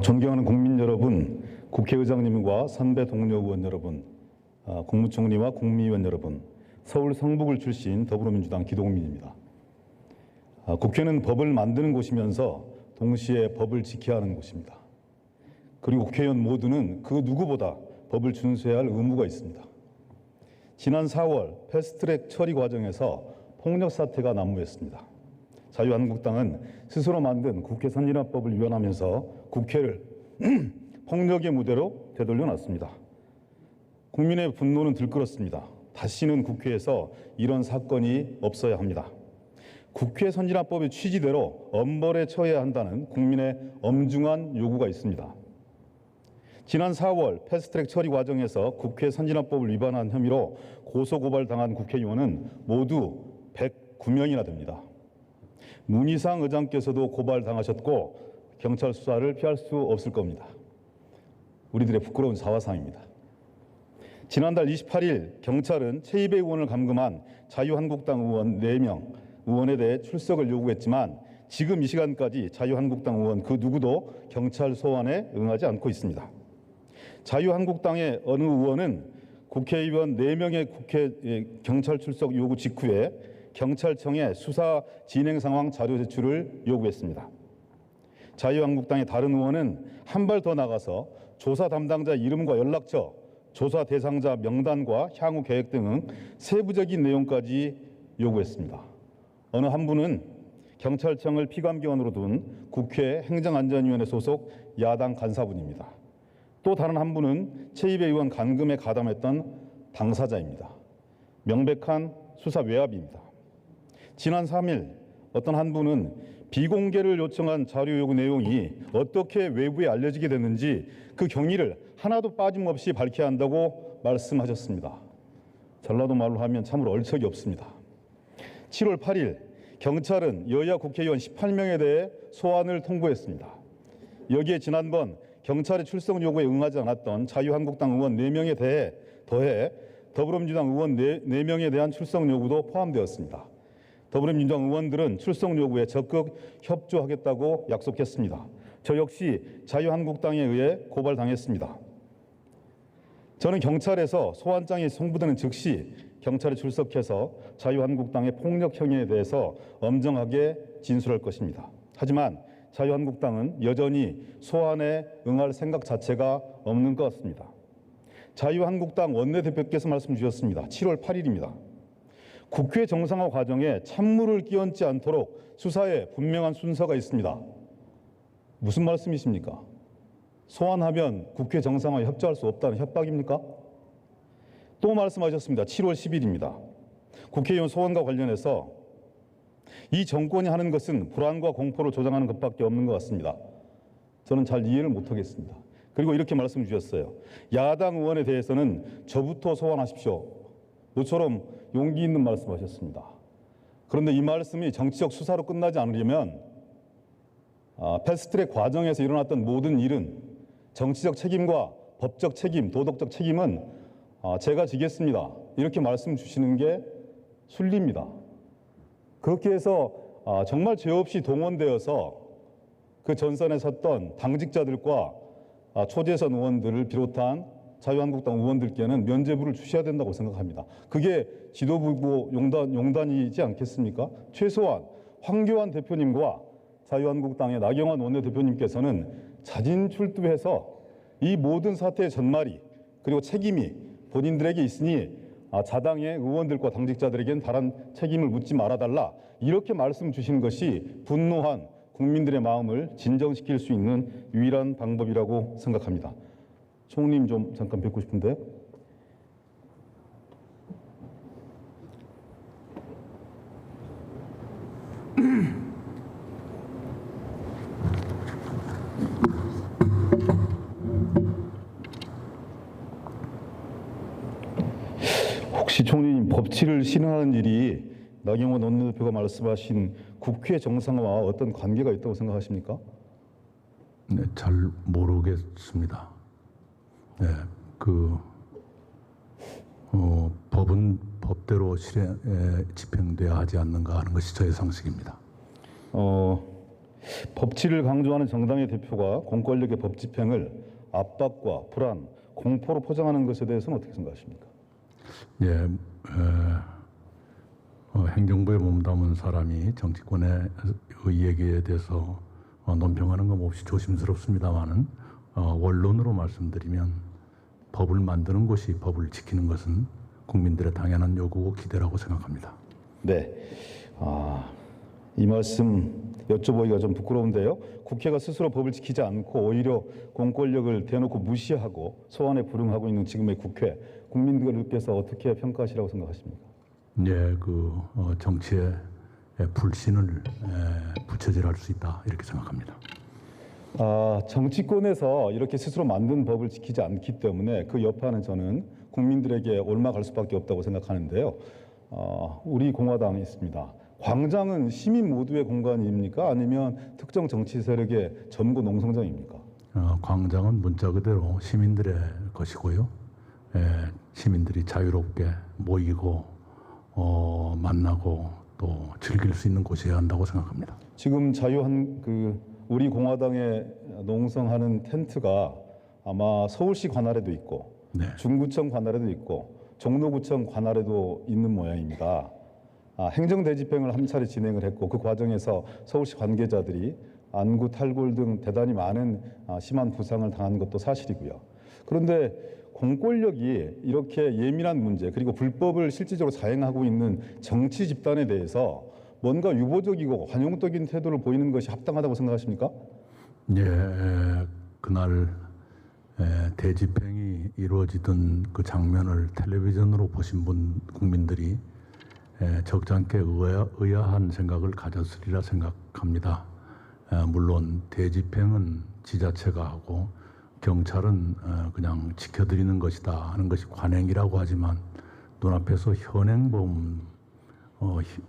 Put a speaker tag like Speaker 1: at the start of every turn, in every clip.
Speaker 1: 존경하는 국민 여러분, 국회의장님과 선배 동료 의원 여러분, 국무총리와 국무위원 여러분, 서울 성북을 출신 더불어민주당 기동민입니다. 국회는 법을 만드는 곳이면서 동시에 법을 지켜야 하는 곳입니다. 그리고 국회의원 모두는 그 누구보다 법을 준수해야 할 의무가 있습니다. 지난 4월 패스트트랙 처리 과정에서 폭력 사태가 난무했습니다. 자유한국당은 스스로 만든 국회 선진화법을 위반하면서 국회를 폭력의 무대로 되돌려놨습니다. 국민의 분노는 들끓었습니다. 다시는 국회에서 이런 사건이 없어야 합니다. 국회 선진화법의 취지대로 엄벌에 처해야 한다는 국민의 엄중한 요구가 있습니다. 지난 4월 패스트트랙 처리 과정에서 국회 선진화법을 위반한 혐의로 고소고발당한 국회의원은 모두 109명이나 됩니다. 문희상 의장께서도 고발당하셨고 경찰 수사를 피할 수 없을 겁니다. 우리들의 부끄러운 자화상입니다. 지난달 28일 경찰은 최이배 의원을 감금한 자유한국당 의원 4명 의원에 대해 출석을 요구했지만 지금 이 시간까지 자유한국당 의원 그 누구도 경찰 소환에 응하지 않고 있습니다. 자유한국당의 어느 의원은 국회의원 4명의 경찰 출석 요구 직후에 경찰청에 수사 진행 상황 자료 제출을 요구했습니다. 자유한국당의 다른 의원은 한 발 더 나가서 조사 담당자 이름과 연락처, 조사 대상자 명단과 향후 계획 등 세부적인 내용까지 요구했습니다. 어느 한 분은 경찰청을 피감기관으로 둔 국회 행정안전위원회 소속 야당 간사분입니다. 또 다른 한 분은 최이배 의원 감금에 가담했던 당사자입니다. 명백한 수사 외압입니다. 지난 3일 어떤 한 분은 비공개를 요청한 자료 요구 내용이 어떻게 외부에 알려지게 됐는지 그 경위를 하나도 빠짐없이 밝혀야 한다고 말씀하셨습니다. 전라도 말로 하면 참으로 얼척이 없습니다. 7월 8일 경찰은 여야 국회의원 18명에 대해 소환을 통보했습니다. 여기에 지난번 경찰의 출석 요구에 응하지 않았던 자유한국당 의원 4명에 대해 더해 더불어민주당 의원 4명에 대한 출석 요구도 포함되었습니다. 더불어민주당 의원들은 출석 요구에 적극 협조하겠다고 약속했습니다. 저 역시 자유한국당에 의해 고발당했습니다. 저는 경찰에서 소환장이 송부되는 즉시 경찰에 출석해서 자유한국당의 폭력 행위에 대해서 엄정하게 진술할 것입니다. 하지만 자유한국당은 여전히 소환에 응할 생각 자체가 없는 것 같습니다. 자유한국당 원내대표께서 말씀 주셨습니다. 7월 8일입니다. 국회 정상화 과정에 찬물을 끼얹지 않도록 수사에 분명한 순서가 있습니다. 무슨 말씀이십니까? 소환하면 국회 정상화에 협조할 수 없다는 협박입니까? 또 말씀하셨습니다. 7월 10일입니다. 국회의원 소환과 관련해서 이 정권이 하는 것은 불안과 공포를 조장하는 것밖에 없는 것 같습니다. 저는 잘 이해를 못하겠습니다. 그리고 이렇게 말씀 주셨어요. 야당 의원에 대해서는 저부터 소환하십시오. 모처럼 용기 있는 말씀하셨습니다. 그런데 이 말씀이 정치적 수사로 끝나지 않으려면 패스트트랙 과정에서 일어났던 모든 일은 정치적 책임과 법적 책임, 도덕적 책임은 제가 지겠습니다. 이렇게 말씀 주시는 게 순리입니다. 그렇게 해서 정말 죄 없이 동원되어서 그 전선에 섰던 당직자들과 초재선 의원들을 비롯한 자유한국당 의원들께는 면죄부를 주셔야 된다고 생각합니다. 그게 지도부고 용단이지 않겠습니까? 최소한 황교안 대표님과 자유한국당의 나경원 원내대표님께서는 자진 출두해서 이 모든 사태의 전말이 그리고 책임이 본인들에게 있으니 자당의 의원들과 당직자들에게는 다른 책임을 묻지 말아달라 이렇게 말씀 주신 것이 분노한 국민들의 마음을 진정시킬 수 있는 유일한 방법이라고 생각합니다. 총리님 좀 잠깐 뵙고 싶은데요. 혹시 총리님 법치를 실현하는 일이 나경원 원내대표가 말씀하신 국회 정상화와 어떤 관계가 있다고 생각하십니까?
Speaker 2: 네, 잘 모르겠습니다. 네, 법은 법대로 집행돼야 하지 않는가 하는 것이 저의 상식입니다.
Speaker 1: 법치를 강조하는 정당의 대표가 공권력의 법 집행을 압박과 불안, 공포로 포장하는 것에 대해서는 어떻게 생각하십니까?
Speaker 2: 예, 행정부에 몸담은 사람이 정치권의 얘기에 대해서 논평하는 것 몹시 조심스럽습니다만은 원론으로 말씀드리면 법을 만드는 것이 법을 지키는 것은 국민들의 당연한 요구고 기대라고 생각합니다.
Speaker 1: 네, 이 말씀 여쭤보기가 좀 부끄러운데요. 국회가 스스로 법을 지키지 않고 오히려 공권력을 대놓고 무시하고 소환에 불응하고 있는 지금의 국회, 국민들께서 어떻게 평가하시라고 생각하십니까?
Speaker 2: 예, 정치의 불신을 부처질할 수 있다 이렇게 생각합니다.
Speaker 1: 정치권에서 이렇게 스스로 만든 법을 지키지 않기 때문에 그 여파는 저는 국민들에게 옮아갈 수밖에 없다고 생각하는데요. 우리 공화당이 있습니다. 광장은 시민 모두의 공간입니까? 아니면 특정 정치 세력의 점거 농성장입니까?
Speaker 2: 광장은 문자 그대로 시민들의 것이고요. 시민들이 자유롭게 모이고 만나고 또 즐길 수 있는 곳이어야 한다고 생각합니다.
Speaker 1: 지금 우리 공화당에 농성하는 텐트가 아마 서울시 관할에도 있고
Speaker 2: 네.
Speaker 1: 중구청 관할에도 있고 종로구청 관할에도 있는 모양입니다. 행정대집행을 한 차례 진행을 했고 그 과정에서 서울시 관계자들이 안구, 탈골 등 대단히 많은 심한 부상을 당한 것도 사실이고요. 그런데 공권력이 이렇게 예민한 문제 그리고 불법을 실질적으로 자행하고 있는 정치 집단에 대해서 뭔가 유보적이고 관용적인 태도를 보이는 것이 합당하다고 생각하십니까?
Speaker 2: 예, 그날 대집행이 이루어지던 그 장면을 텔레비전으로 보신 국민들이 적잖게 의아한 생각을 가졌으리라 생각합니다. 물론 대집행은 지자체가 하고 경찰은 그냥 지켜드리는 것이다 하는 것이 관행이라고 하지만 눈앞에서 현행범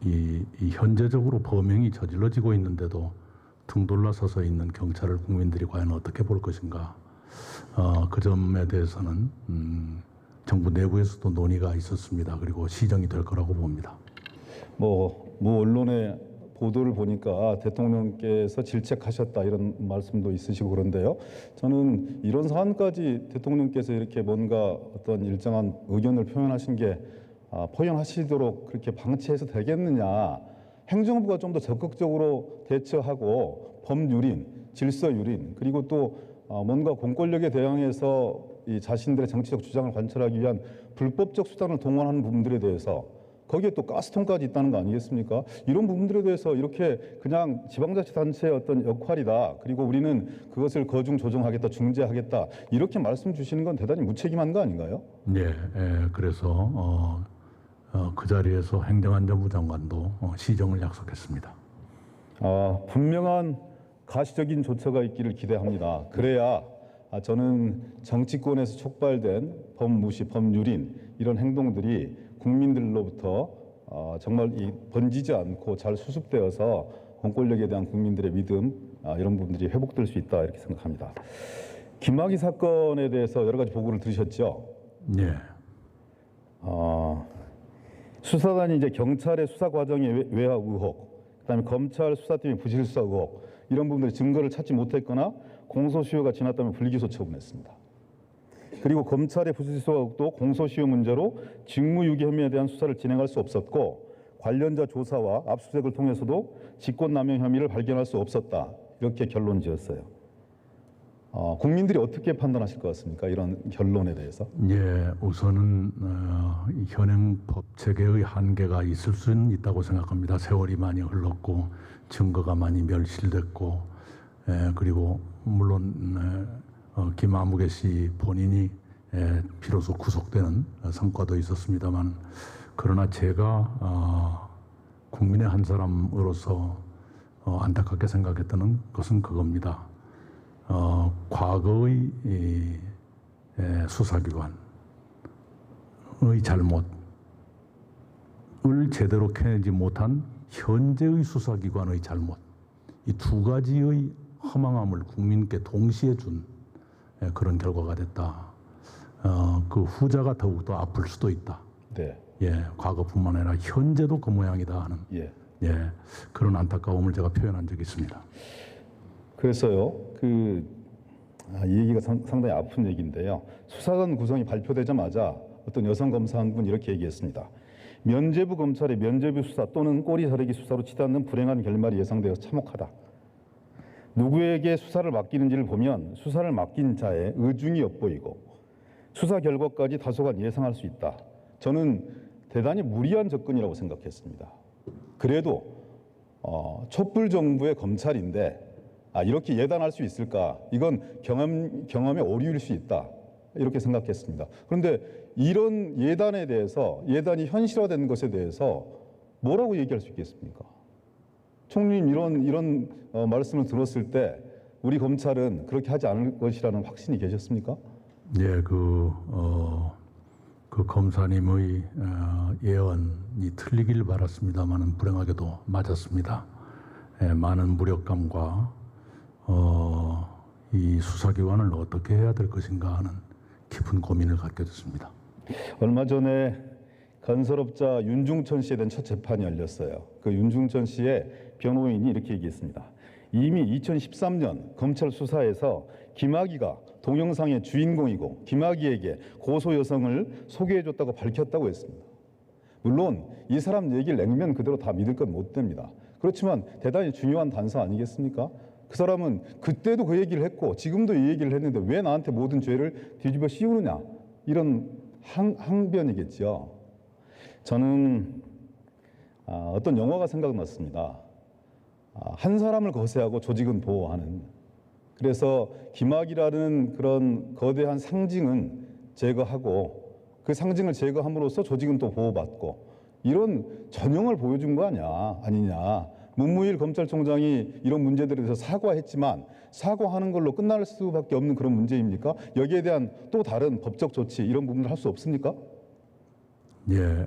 Speaker 2: 이 현재적으로 범행이 저질러지고 있는데도 등돌라 서서 있는 경찰을 국민들이 과연 어떻게 볼 것인가? 그 점에 대해서는 정부 내부에서도 논의가 있었습니다. 그리고 시정이 될 거라고 봅니다.
Speaker 1: 뭐 언론의 보도를 보니까 대통령께서 질책하셨다 이런 말씀도 있으시고 그런데요. 저는 이런 사안까지 대통령께서 이렇게 뭔가 어떤 일정한 의견을 표현하신 게 포용하시도록 그렇게 방치해서 되겠느냐. 행정부가 좀 더 적극적으로 대처하고 법유린, 질서유린 그리고 또 뭔가 공권력에 대항해서 이 자신들의 정치적 주장을 관철하기 위한 불법적 수단을 동원하는 부분들에 대해서 거기에 또 가스통까지 있다는 거 아니겠습니까? 이런 부분들에 대해서 이렇게 그냥 지방자치단체의 어떤 역할이다. 그리고 우리는 그것을 거중 조정하겠다, 중재하겠다. 이렇게 말씀 주시는 건 대단히 무책임한 거 아닌가요?
Speaker 2: 네, 그래서 그 자리에서 행정안전부 장관도 시정을 약속했습니다.
Speaker 1: 분명한 가시적인 조처가 있기를 기대합니다. 그래야 저는 정치권에서 촉발된 법무시, 법유린 이런 행동들이 국민들로부터 정말 번지지 않고 잘 수습되어서 공권력에 대한 국민들의 믿음 이런 부분들이 회복될 수 있다 이렇게 생각합니다. 김학의 사건에 대해서 여러 가지 보고를 들으셨죠?
Speaker 2: 네.
Speaker 1: 수사단이 이제 경찰의 수사 과정의 외화 의혹, 그다음에 검찰 수사팀의 부실 수사 의혹 이런 부분들이 증거를 찾지 못했거나 공소시효가 지났다면 불기소 처분했습니다. 그리고 검찰의 부실수사 의혹도 공소시효 문제로 직무유기 혐의에 대한 수사를 진행할 수 없었고 관련자 조사와 압수수색을 통해서도 직권남용 혐의를 발견할 수 없었다. 이렇게 결론 지었어요. 국민들이 어떻게 판단하실 것 같습니까? 이런 결론에 대해서.
Speaker 2: 예, 우선은 현행 법 체계의 한계가 있을 수는 있다고 생각합니다. 세월이 많이 흘렀고 증거가 많이 멸실됐고 그리고 물론 김아무개 씨 본인이 비로소 구속되는 성과도 있었습니다만 그러나 제가 국민의 한 사람으로서 안타깝게 생각했던 것은 그겁니다. 과거의 수사기관의 잘못을 제대로 캐내지 못한 현재의 수사기관의 잘못, 이 두 가지의 허망함을 국민께 동시에 준 그런 결과가 됐다. 그 후자가 더욱더 아플 수도 있다.
Speaker 1: 네.
Speaker 2: 예, 과거뿐만 아니라 현재도 그 모양이다 하는
Speaker 1: 예.
Speaker 2: 그런 안타까움을 제가 표현한 적이 있습니다.
Speaker 1: 그래서요, 이 얘기가 상당히 아픈 얘기인데요. 수사관 구성이 발표되자마자 어떤 여성 검사 한 분이 이렇게 얘기했습니다. 면죄부 검찰의 면죄부 수사 또는 꼬리 자르기 수사로 치닫는 불행한 결말이 예상되어 참혹하다. 누구에게 수사를 맡기는지를 보면 수사를 맡긴 자의 의중이 엿보이고 수사 결과까지 다소간 예상할 수 있다. 저는 대단히 무리한 접근이라고 생각했습니다. 그래도 촛불 정부의 검찰인데 이렇게 예단할 수 있을까? 이건 경험의 오류일 수 있다. 이렇게 생각했습니다. 그런데 이런 예단에 대해서, 예단이 현실화된 것에 대해서 뭐라고 얘기할 수 있겠습니까? 총리님 이런 말씀을 들었을 때 우리 검찰은 그렇게 하지 않을 것이라는 확신이 계셨습니까?
Speaker 2: 예, 그 검사님의 예언이 틀리길 바랐습니다만은 불행하게도 맞았습니다. 예, 많은 무력감과 이 수사기관을 어떻게 해야 될 것인가 하는 깊은 고민을 갖게 됐습니다.
Speaker 1: 얼마 전에 건설업자 윤중천 씨에 대한 첫 재판이 열렸어요. 그 윤중천 씨의 변호인이 이렇게 얘기했습니다. 이미 2013년 검찰 수사에서 김학의가 동영상의 주인공이고 김학의에게 고소 여성을 소개해줬다고 밝혔다고 했습니다. 물론 이 사람 얘기를 냉면 그대로 다 믿을 건 못 됩니다. 그렇지만 대단히 중요한 단서 아니겠습니까? 그 사람은 그때도 그 얘기를 했고 지금도 이 얘기를 했는데 왜 나한테 모든 죄를 뒤집어 씌우느냐, 이런 항변이겠죠. 저는 어떤 영화가 생각났습니다. 한 사람을 거세하고 조직은 보호하는. 그래서 김학이라는 그런 거대한 상징은 제거하고 그 상징을 제거함으로써 조직은 또 보호받고, 이런 전형을 보여준 거 아니냐. 문무일 검찰총장이 이런 문제들에 대해서 사과했지만 사과하는 걸로 끝날 수밖에 없는 그런 문제입니까? 여기에 대한 또 다른 법적 조치, 이런 부분을 할 수 없습니까?
Speaker 2: 예,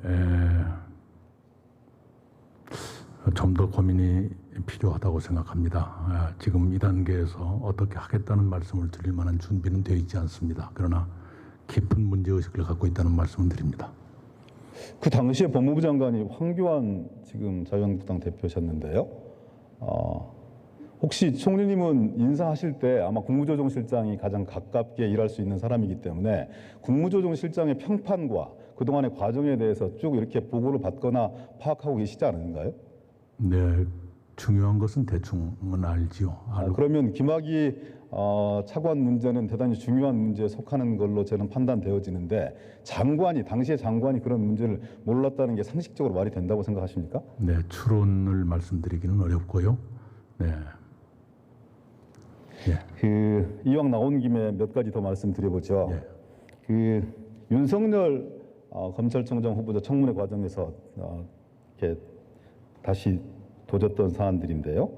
Speaker 2: 좀 더 고민이 필요하다고 생각합니다. 지금 이 단계에서 어떻게 하겠다는 말씀을 드릴 만한 준비는 되어 있지 않습니다. 그러나 깊은 문제의식을 갖고 있다는 말씀을 드립니다.
Speaker 1: 그 당시에 법무부 장관이 황교안 지금 자유한국당 대표셨는데요. 혹시 총리님은 인사하실 때 아마 국무조정실장이 가장 가깝게 일할 수 있는 사람이기 때문에 국무조정실장의 평판과 그동안의 과정에 대해서 쭉 이렇게 보고를 받거나 파악하고 계시지 않은가요?
Speaker 2: 네, 중요한 것은 대충은 알지요.
Speaker 1: 그러면 김학의 차관 문제는 대단히 중요한 문제에 속하는 걸로 저는 판단되어지는데, 당시의 장관이 그런 문제를 몰랐다는 게 상식적으로 말이 된다고 생각하십니까?
Speaker 2: 네, 추론을 말씀드리기는 어렵고요. 네. 예.
Speaker 1: 이왕 나온 김에 몇 가지 더 말씀드려보죠.
Speaker 2: 예.
Speaker 1: 윤석열 검찰총장 후보자 청문회 과정에서 이렇게 다시 도졌던 사안들인데요.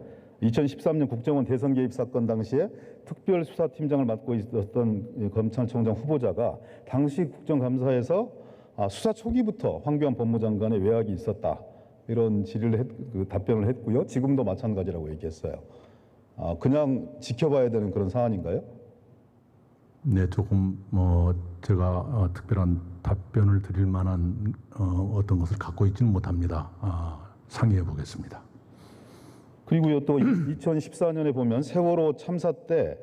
Speaker 1: 2013년 국정원 대선 개입 사건 당시에 특별수사팀장을 맡고 있었던 검찰총장 후보자가 당시 국정감사에서 수사 초기부터 황교안 법무장관의 외압이 있었다, 이런 답변을 했고요. 지금도 마찬가지라고 얘기했어요. 그냥 지켜봐야 되는 그런 사안인가요?
Speaker 2: 네, 조금 제가 특별한 답변을 드릴 만한 어떤 것을 갖고 있지는 못합니다. 상의해 보겠습니다.
Speaker 1: 그리고요, 또 2014년에 보면 세월호 참사 때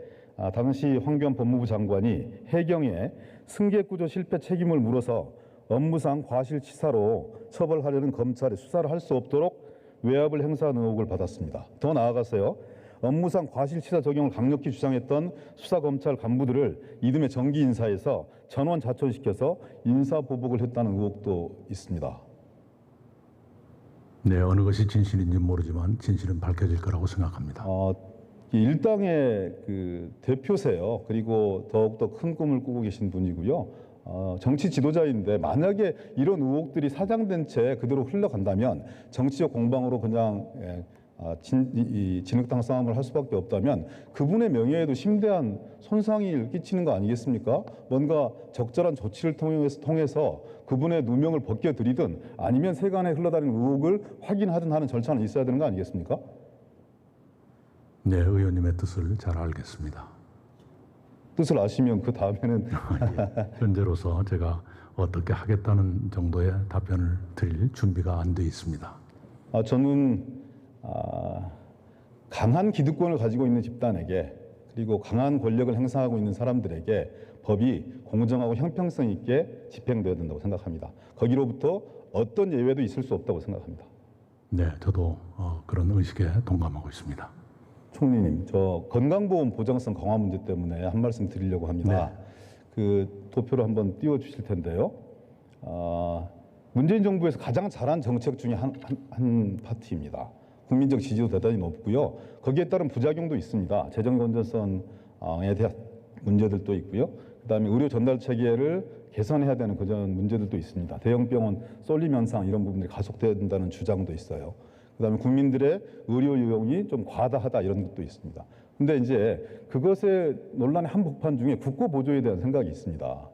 Speaker 1: 당시 황교안 법무부 장관이 해경에 승객구조 실패 책임을 물어서 업무상 과실치사로 처벌하려는 검찰이 수사를 할 수 없도록 외압을 행사한 의혹을 받았습니다. 더 나아가서요, 업무상 과실치사 적용을 강력히 주장했던 수사검찰 간부들을 이듬해 정기 인사에서 전원 자천시켜서 인사보복을 했다는 의혹도 있습니다.
Speaker 2: 네, 어느 것이 진실인지 모르지만 진실은 밝혀질 거라고 생각합니다.
Speaker 1: 일당의 대표세요. 그리고 더욱더 큰 꿈을 꾸고 계신 분이고요. 정치 지도자인데 만약에 이런 의혹들이 사장된 채 그대로 흘러간다면 정치적 공방으로 그냥 진흙탕 싸움을 할 수밖에 없다면 그분의 명예에도 심대한 손상이 끼치는 거 아니겠습니까? 뭔가 적절한 조치를 통해서 그분의 누명을 벗겨드리든 아니면 세간에 흘러다니는 의혹을 확인하든 하는 절차는 있어야 되는 거 아니겠습니까?
Speaker 2: 네, 의원님의 뜻을 잘 알겠습니다.
Speaker 1: 뜻을 아시면 그 다음에는
Speaker 2: 현재로서 제가 어떻게 하겠다는 정도의 답변을 드릴 준비가 안 돼 있습니다.
Speaker 1: 저는 강한 기득권을 가지고 있는 집단에게 그리고 강한 권력을 행사하고 있는 사람들에게 법이 공정하고 형평성 있게 집행되어야 된다고 생각합니다. 거기로부터 어떤 예외도 있을 수 없다고 생각합니다.
Speaker 2: 네, 저도 그런 의식에 동감하고 있습니다.
Speaker 1: 총리님, 저 건강보험 보장성 강화 문제 때문에 한 말씀 드리려고 합니다. 그 도표를 한번 띄워주실 텐데요. 문재인 정부에서 가장 잘한 정책 중에 한 파트입니다. 국민적 지지도 대단히 높고요. 거기에 따른 부작용도 있습니다. 재정 건전성에 대한 문제들도 있고요. 그다음에 의료 전달 체계를 개선해야 되는 그런 문제들도 있습니다. 대형 병원 쏠림 현상 이런 부분들이 가속된다는 주장도 있어요. 그다음에 국민들의 의료 이용이 좀 과다하다 이런 것도 있습니다. 근데 이제 그것의 논란의 한복판 중에 국고 보조에 대한 생각이 있습니다.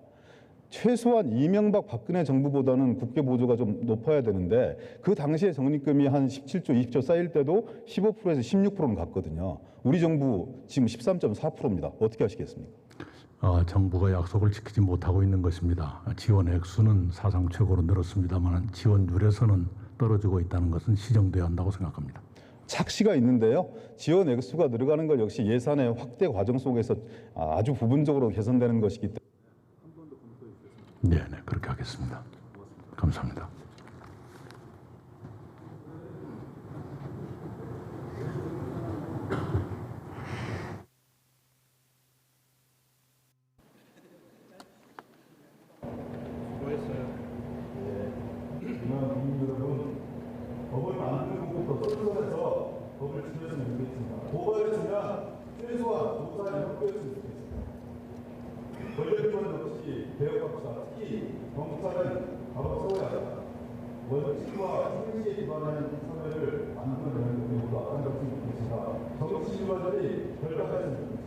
Speaker 1: 최소한 이명박 박근혜 정부보다는 국회 보조가 좀 높아야 되는데 그 당시에 적립금이 한 17조, 20조 쌓일 때도 15%에서 16%는 갔거든요. 우리 정부 지금 13.4%입니다. 어떻게 하시겠습니까?
Speaker 2: 정부가 약속을 지키지 못하고 있는 것입니다. 지원 액수는 사상 최고로 늘었습니다만 지원율에서는 떨어지고 있다는 것은 시정돼야 한다고 생각합니다.
Speaker 1: 착시가 있는데요. 지원 액수가 늘어가는 것 역시 예산의 확대 과정 속에서 아주 부분적으로 개선되는 것이기 때문에
Speaker 2: 네, 그렇게 하겠습니다. 감사합니다.
Speaker 1: 법을 만드는 것부터 선서해서 법을 지켰으면 좋겠습니다. 도발을 치면 최소한 조사에 협조했으면 좋겠습니다. 권력기관 없이 개혁합시다. 특히 경찰은 바로 세워야 한다. 원칙과 상식에 기반한 사회를 만드는 모두 앞장섰으면 좋겠습니다. 정치기관들이 결단했으면 좋겠습니다.